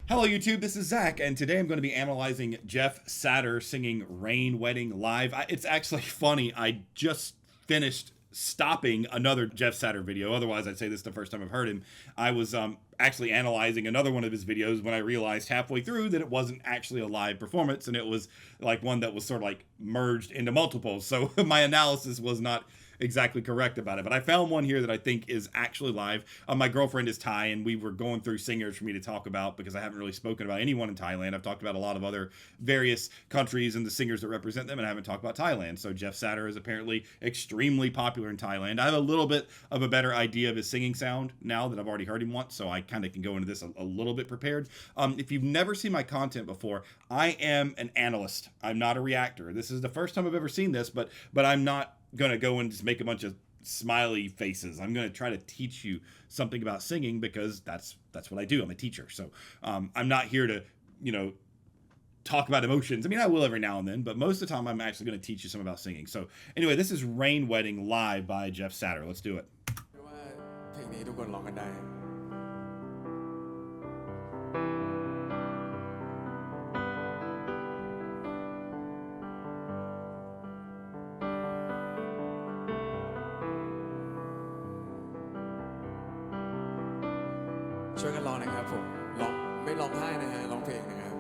Hello YouTube, this is Zach, and today I'm going to be analyzing Jeff Satur singing Rain Wedding live. It's actually funny, I just finished stopping another Jeff Satur video, otherwise I'd say this is the first time I've heard him. I was actually analyzing another one of his videos when I realized halfway through that it wasn't actually a live performance, and it was like one that was sort of like merged into multiples, so my analysis was not exactly correct about it, but I found one here that I think is actually live. My girlfriend is Thai, and we were going through singers for me to talk about because I haven't really spoken about anyone in Thailand. I've talked about a lot of other various countries and the singers that represent them, and I haven't talked about Thailand. So Jeff Satur is apparently extremely popular in Thailand. I have a little bit of a better idea of his singing sound now that I've already heard him once, so I kind of can go into this a little bit prepared. If you've never seen my content before, I am an analyst. I'm not a reactor. This is the first time I've ever seen this, but I'm not gonna go and just make a bunch of smiley faces. I'm gonna try to teach you something about singing because that's what I do. I'm a teacher, so I'm not here to talk about emotions. I mean, I will every now and then, but most of the time I'm actually going to teach you some about singing. So anyway, this is Rain Wedding live by Jeff Satur. Let's do it. ช่วยกันร้องหน่อยครับผมร้องไม่ร้องไห้นะฮะร้องเพลงนะครับ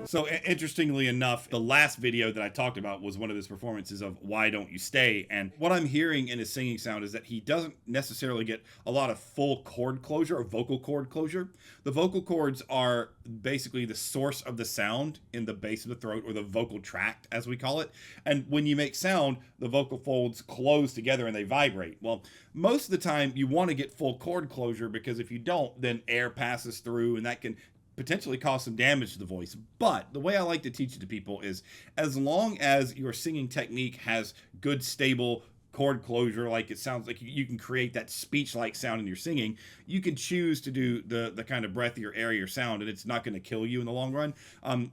So interestingly enough, the last video that I talked about was one of his performances of Why Don't You Stay, and what I'm hearing in his singing sound is that he doesn't necessarily get a lot of full chord closure or vocal cord closure. The vocal cords are basically the source of the sound in the base of the throat, or the vocal tract as we call it, and when you make sound, the vocal folds close together and they vibrate. Well, most of the time you want to get full chord closure, because if you don't, then air passes through and that can potentially cause some damage to the voice. But the way I like to teach it to people is, as long as your singing technique has good stable chord closure, like it sounds like you can create that speech-like sound in your singing, you can choose to do the kind of breathier, airier sound, and it's not going to kill you in the long run.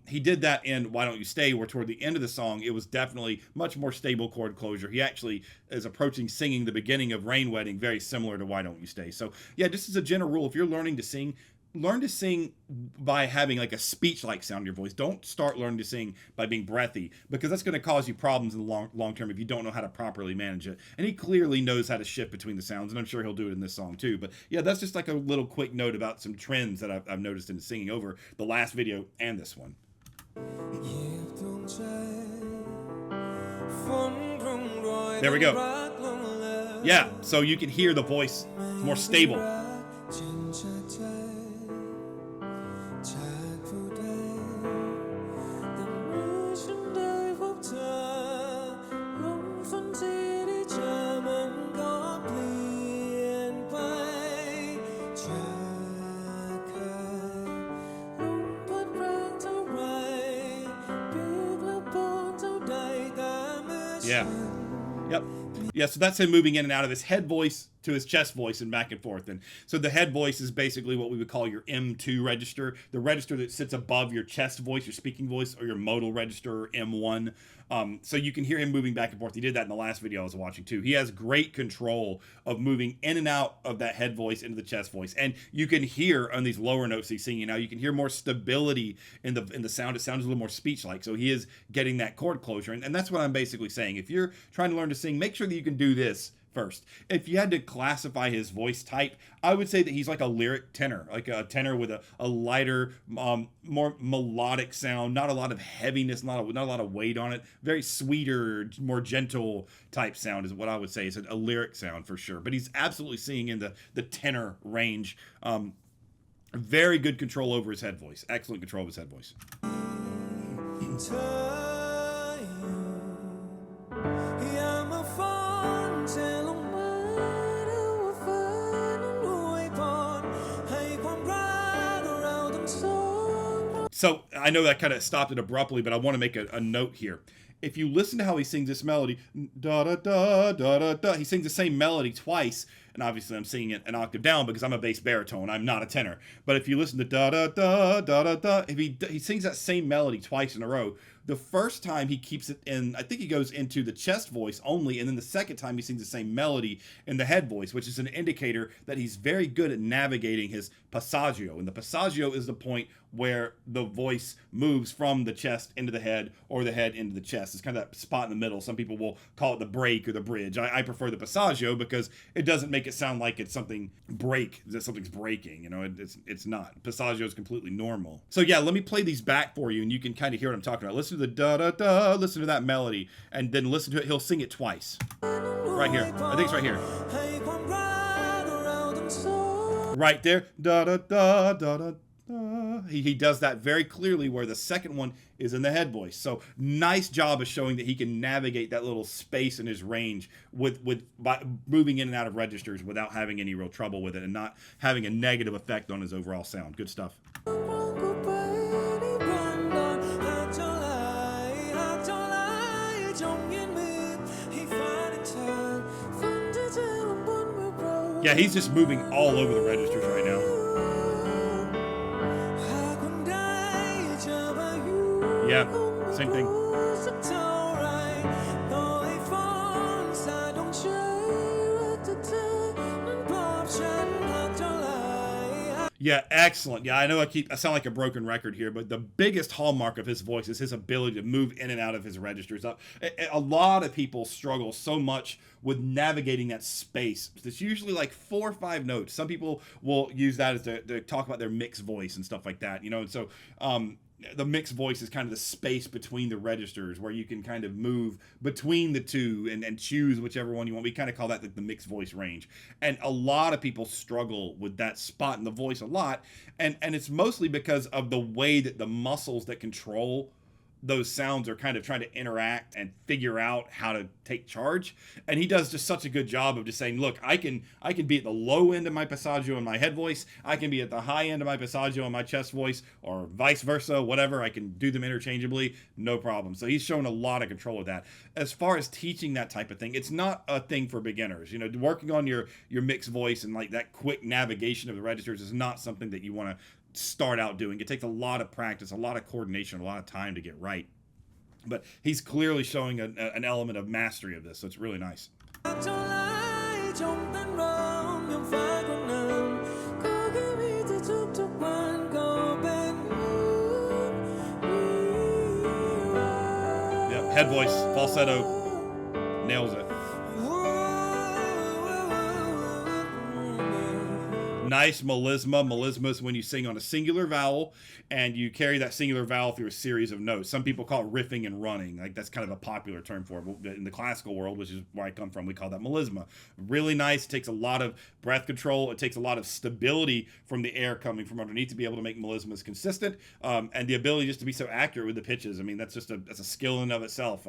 He did that in Why Don't You Stay, where toward the end of the song, it was definitely much more stable chord closure. He actually is approaching singing the beginning of Rain Wedding very similar to Why Don't You Stay. So yeah, just as a general rule, if you're learning to sing, learn to sing by having like a speech-like sound in your voice. Don't start learning to sing by being breathy, because that's going to cause you problems in the long term if you don't know how to properly manage it. And he clearly knows how to shift between the sounds, and I'm sure he'll do it in this song too. But yeah, that's just like a little quick note about some trends that I've noticed in singing over the last video and this one. There we go. Yeah, so you can hear the voice more stable. Yeah. Yep. Yeah, so that's him moving in and out of his head voice to his chest voice and back and forth. And so the head voice is basically what we would call your M2 register, the register that sits above your chest voice, your speaking voice, or your modal register, M1. So you can hear him moving back and forth. He did that in the last video I was watching too. He has great control of moving in and out of that head voice into the chest voice. And you can hear on these lower notes he's singing now, you can hear more stability in the sound. It sounds a little more speech-like. So he is getting that chord closure. And that's what I'm basically saying. If you're trying to learn to sing, make sure that you can do this first. If you had to classify his voice type, I would say that he's like a lyric tenor, like a tenor with a lighter, more melodic sound, not a lot of heaviness, not a lot of weight on it, very sweeter, more gentle type sound is what I would say. Is a lyric sound for sure, but he's absolutely singing in the tenor range. Very good control over his head voice, excellent control of his head voice. So I know that kind of stopped it abruptly, but I want to make a note here. if you listen to how he sings this melody, da da da da da da, he sings the same melody twice. And obviously I'm singing it an octave down because I'm a bass baritone. I'm not a tenor. But if you listen to da da da da da da, if he sings that same melody twice in a row, the first time he keeps it in, I think he goes into the chest voice only, and then the second time he sings the same melody in the head voice, which is an indicator that he's very good at navigating his passaggio. And the passaggio is the point where the voice moves from the chest into the head or the head into the chest. It's kind of that spot in the middle. Some people will call it the break or the bridge. I prefer the passaggio because it doesn't make it sound like it's something that something's breaking. You know, it's not. Passaggio is completely normal. So yeah, let me play these back for you and you can kind of hear what I'm talking about. Listen to the da-da-da, listen to that melody, and then listen to it. He'll sing it twice. Right here. I think it's right here. Right there. Da-da-da, da-da-da. He does that very clearly, where the second one is in the head voice. So nice job of showing that he can navigate that little space in his range by moving in and out of registers without having any real trouble with it and not having a negative effect on his overall sound. Good stuff. Yeah, he's just moving all over the registers right now. Yeah, same thing. Yeah, excellent. Yeah, I know I sound like a broken record here, but the biggest hallmark of his voice is his ability to move in and out of his registers. A lot of people struggle so much with navigating that space. It's usually like 4 or 5 notes. Some people will use that as to talk about their mixed voice and stuff like that, you know. And so the mixed voice is kind of the space between the registers where you can kind of move between the two and choose whichever one you want. We kind of call that the mixed voice range. And a lot of people struggle with that spot in the voice a lot. And it's mostly because of the way that the muscles that control those sounds are kind of trying to interact and figure out how to take charge. And he does just such a good job of just saying, look, I can be at the low end of my passaggio in my head voice. I can be at the high end of my passaggio in my chest voice, or vice versa, whatever. I can do them interchangeably, no problem. So he's shown a lot of control of that. As far as teaching that type of thing, it's not a thing for beginners. You know, working on your mixed voice and like that quick navigation of the registers is not something that you want to start out doing. It takes a lot of practice, a lot of coordination, a lot of time to get right. But he's clearly showing an element of mastery of this, so it's really nice. Yep, head voice, falsetto, nails it. Nice melisma. Melisma is when you sing on a singular vowel and you carry that singular vowel through a series of notes. Some people call it riffing and running. Like that's kind of a popular term for it. In the classical world, which is where I come from, we call that melisma. Really nice. It takes a lot of breath control. It takes a lot of stability from the air coming from underneath to be able to make melismas consistent, and the ability just to be so accurate with the pitches. I mean, that's a skill in and of itself.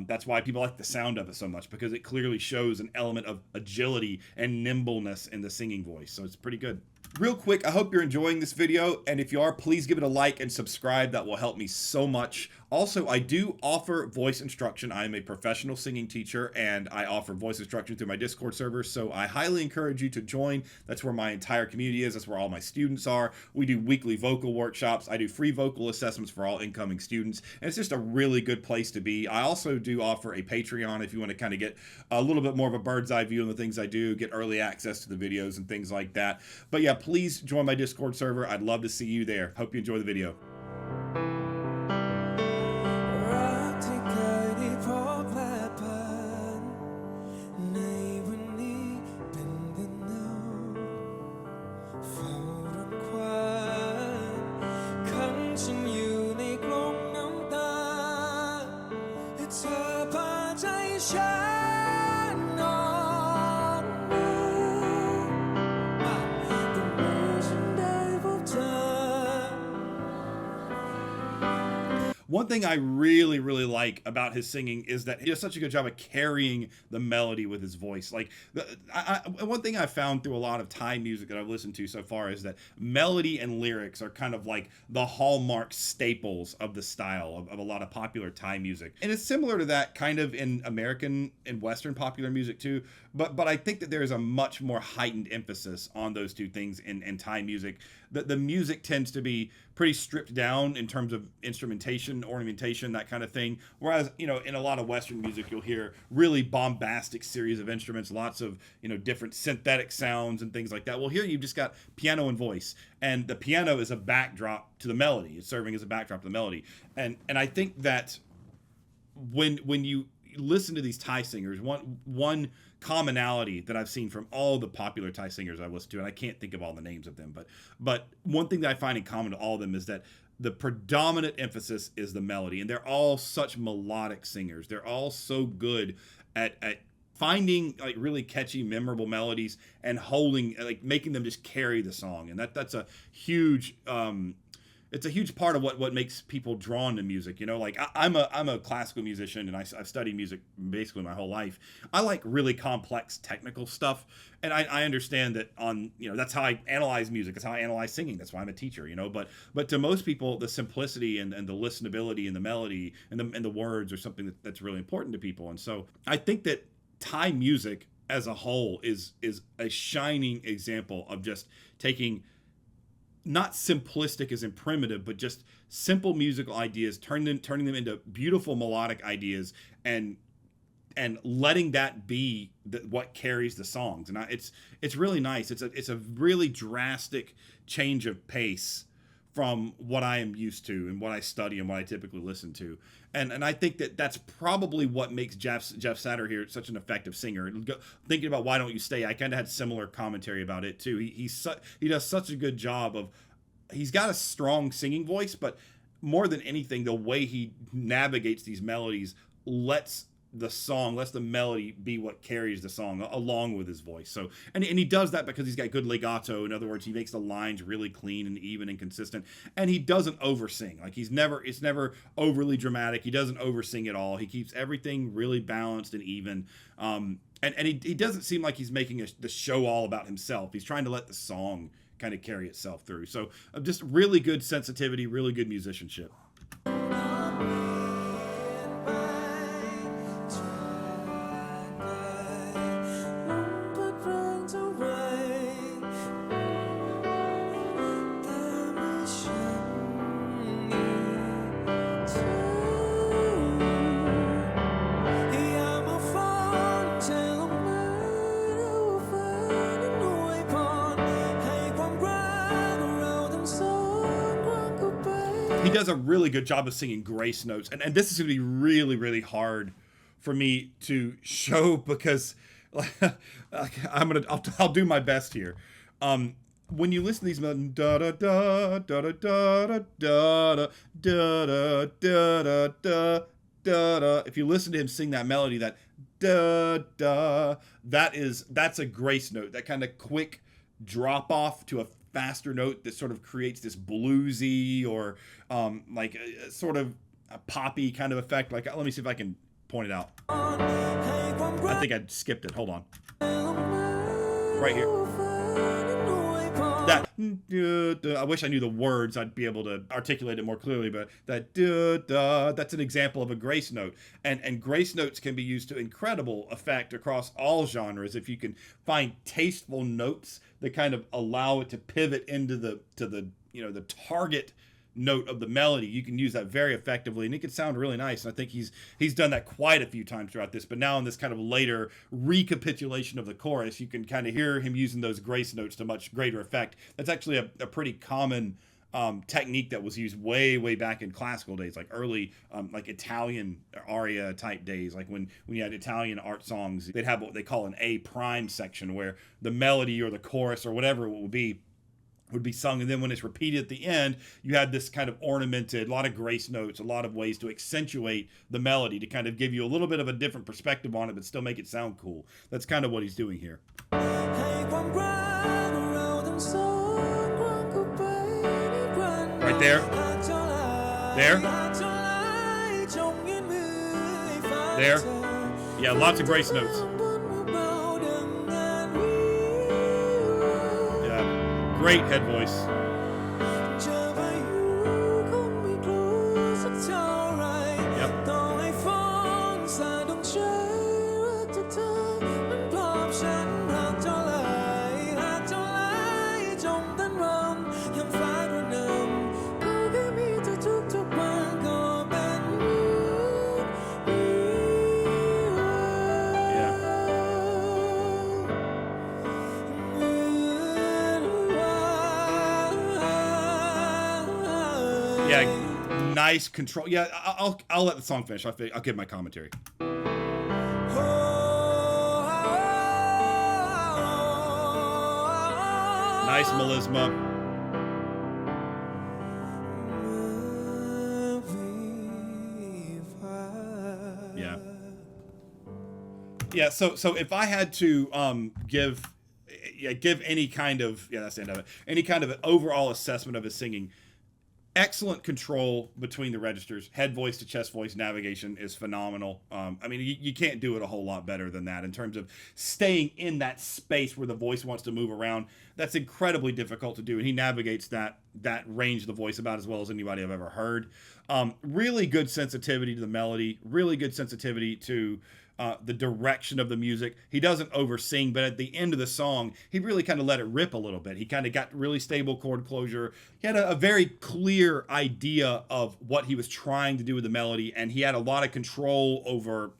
That's why people like the sound of it so much, because it clearly shows an element of agility and nimbleness in the singing voice. So it's pretty good. Real quick, I hope you're enjoying this video, and if you are, please give it a like and subscribe. That will help me so much. Also, I do offer voice instruction. I am a professional singing teacher, and I offer voice instruction through my Discord server, so I highly encourage you to join. That's where my entire community is. That's where all my students are. We do weekly vocal workshops. I do free vocal assessments for all incoming students, and it's just a really good place to be. I also do offer a Patreon if you want to kind of get a little bit more of a bird's eye view on the things I do, get early access to the videos and things like that. But yeah, please join my Discord server. I'd love to see you there. Hope you enjoy the video. One thing I really, really like about his singing is that he does such a good job of carrying the melody with his voice. Like, one thing I've found through a lot of Thai music that I've listened to so far is that melody and lyrics are kind of like the hallmark staples of the style of a lot of popular Thai music. And it's similar to that kind of in American and Western popular music too. But I think that there is a much more heightened emphasis on those two things in Thai music. The music tends to be pretty stripped down in terms of instrumentation, ornamentation, that kind of thing. Whereas, in a lot of Western music, you'll hear really bombastic series of instruments, lots of, different synthetic sounds and things like that. Well, here you've just got piano and voice, and the piano is a backdrop to the melody. It's serving as a backdrop to the melody. And I think that when you listen to these Thai singers, one commonality that I've seen from all the popular Thai singers I've listened to, and I can't think of all the names of them, but one thing that I find in common to all of them is that the predominant emphasis is the melody, and they're all such melodic singers. They're all so good at finding like really catchy, memorable melodies and holding, like making them just carry the song, and that's a huge it's a huge part of what makes people drawn to music. Like I'm a classical musician, and I've studied music basically my whole life. I like really complex technical stuff, and I understand that that's how I analyze music. That's how I analyze singing. That's why I'm a teacher. But to most people, the simplicity and the listenability and the melody and the words are something that's really important to people. And so I think that Thai music as a whole is a shining example of just taking, not simplistic as in primitive, but just simple musical ideas, turning them into beautiful melodic ideas, and letting that be what carries the songs. And it's really nice. It's a really drastic change of pace from what I am used to and what I study and what I typically listen to. And I think that's probably what makes Jeff Satur here such an effective singer. Thinking about Why Don't You Stay, I kind of had similar commentary about it too. He does such a good job of, he's got a strong singing voice, but more than anything, the way he navigates these melodies lets the melody be what carries the song along with his voice. So, and he does that because he's got good legato. In other words, he makes the lines really clean and even and consistent, and he doesn't oversing. Like it's never overly dramatic. He doesn't oversing at all. He keeps everything really balanced and even. And he doesn't seem like he's making the show all about himself. He's trying to let the song kind of carry itself through. So just really good sensitivity, really good musicianship. He does a really good job of singing grace notes, and this is going to be really, really hard for me to show because I'll do my best here. When you listen to these melodies, da da da da da da da da da da da da da. If you listen to him sing that melody, that da da, that's a grace note. That kind of quick drop off to a faster note that sort of creates this bluesy or like a sort of a poppy kind of effect. Like, let me see if I can point it out. I think I skipped it. Hold on. Right here. That I wish I knew the words. I'd be able to articulate it more clearly, but that's an example of a grace note. And grace notes can be used to incredible effect across all genres if you can find tasteful notes that kind of allow it to pivot into the target note of the melody. You can use that very effectively, and it can sound really nice. And I think he's done that quite a few times throughout this. But now in this kind of later recapitulation of the chorus, you can kind of hear him using those grace notes to much greater effect. That's actually a pretty common technique that was used way back in classical days, like early like Italian aria type days, like when you had Italian art songs. They'd have what they call an A prime section, where the melody or the chorus or whatever it would be sung, and then when it's repeated at the end, you had this kind of ornamented, a lot of grace notes, a lot of ways to accentuate the melody to kind of give you a little bit of a different perspective on it, but still make it sound cool. That's kind of what he's doing here. Right there. There. There. Yeah, lots of grace notes. Yeah, great head voice. Yep. Yeah, nice control. Yeah, I'll let the song finish. I'll give my commentary. Nice melisma. Yeah. Yeah. So if I had to give any kind of that's the end of it. Any kind of an overall assessment of his singing. Excellent control between the registers. Head voice to chest voice navigation is phenomenal. I mean, you can't do it a whole lot better than that in terms of staying in that space where the voice wants to move around. That's incredibly difficult to do, and he navigates that range of the voice about as well as anybody I've ever heard. Really good sensitivity to the melody. Really good sensitivity to the direction of the music. He doesn't oversing, but at the end of the song, he really kind of let it rip a little bit. He kind of got really stable chord closure. He had a very clear idea of what he was trying to do with the melody, and he had a lot of control over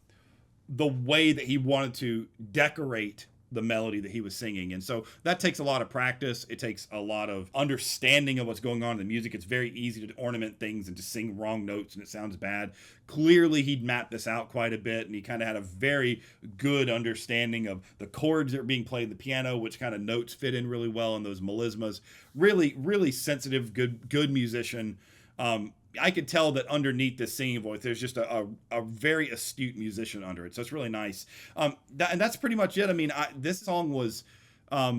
the way that he wanted to decorate the melody that he was singing. And so that takes a lot of practice. It takes a lot of understanding of what's going on in the music. It's very easy to ornament things and to sing wrong notes and it sounds bad. Clearly he'd mapped this out quite a bit, and he kind of had a very good understanding of the chords that are being played in the piano, which kind of notes fit in really well in those melismas. Really, really sensitive, good musician. I could tell that underneath this singing voice, there's just a very astute musician under it. So it's really nice. And that's pretty much it. I mean, this song was a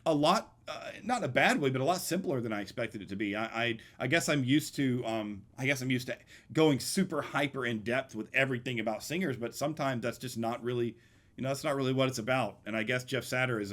lot, not in a bad way, but a lot simpler than I expected it to be. I guess I'm used to going super hyper in depth with everything about singers, but sometimes that's just not really, that's not really what it's about. And I guess Jeff Satur is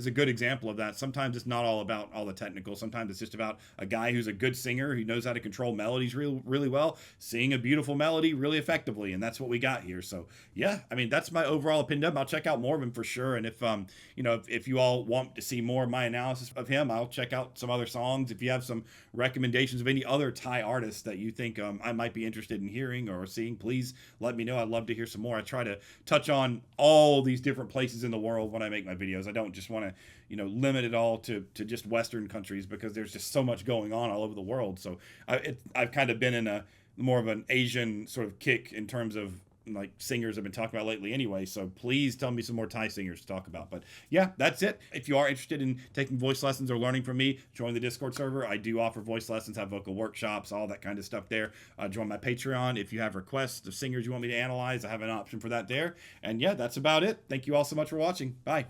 a good example of that. Sometimes it's not all about all the technical. Sometimes it's just about a guy who's a good singer who knows how to control melodies really well, sing a beautiful melody really effectively, and that's what we got here. So yeah, I mean, that's my overall opinion. I'll check out more of him for sure. And if you all want to see more of my analysis of him, I'll check out some other songs. If you have some recommendations of any other Thai artists that you think I might be interested in hearing or seeing, please let me know. I'd love to hear some more. I try to touch on all these different places in the world when I make my videos. I don't just want to limit it all to just Western countries, because there's just so much going on all over the world. So I've kind of been in a more of an Asian sort of kick in terms of like singers I've been talking about lately anyway. So please tell me some more Thai singers to talk about. But yeah, that's it. If you are interested in taking voice lessons or learning from me, join the Discord server. I do offer voice lessons, have vocal workshops, all that kind of stuff there. Join my Patreon. If you have requests of singers you want me to analyze, I have an option for that there. And yeah, that's about it. Thank you all so much for watching. Bye.